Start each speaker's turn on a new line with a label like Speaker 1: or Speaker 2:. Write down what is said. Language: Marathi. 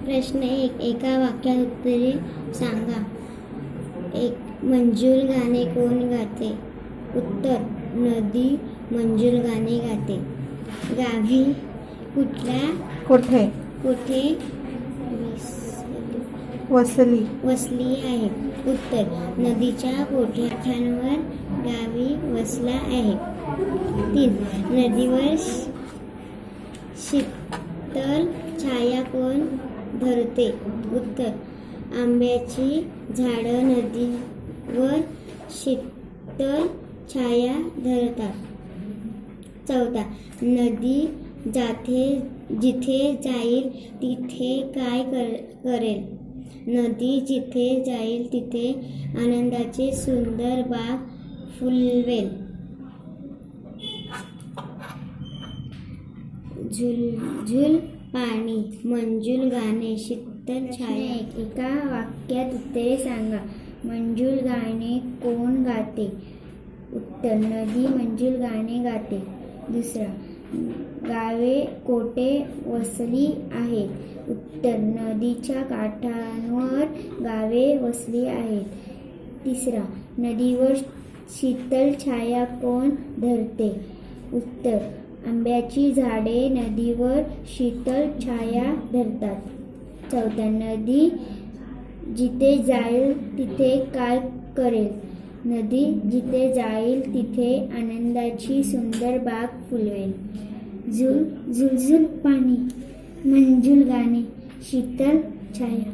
Speaker 1: प्रश्न 1. एका वाक्यात उत्तरे सांगा. 1. मंजूळ गाणे कोण गाते? उत्तर: नदी मंजूळ गाणे गाते. गावी कुठल्या
Speaker 2: कोठे
Speaker 1: कोठे वसली आहे? उत्तर: नदीच्या कोठ्यावर गावी वसला आहे. 3. नदीवर शीतल छाया कोण धरते? उत्तर: आंब्याची झाडं नदीवर शीतल छाया धरतात. 4. नदी जिथे जाईल तिथे काय करेल? नदी जिथे जाईल तिथे आनंदाचे सुंदर बाग फुलवेल. झुळझुळ पाणी, मंजूळ गाणे, शीतल छाया. एका वाक्यात उत्तरे सांगा. मंजूळ गाणे कोण गाते? उत्तर: नदी मंजूळ गाणे गाते. 2. गावे कोठे वसली आहेत? उत्तर: नदीच्या काठांवर गावे वसली आहेत. 3. नदीवर शीतल छाया कोण धरते? उत्तर: आंब्याची झाडे नदीवर शीतल छाया धरतात. 4. नदी जिथे जाईल तिथे काय करेल? नदी जिथे जाईल तिथे आनंदाची सुंदर बाग फुलवेल. झुळझुळ पाणी, मंजूळ गाणे, शीतल छाया.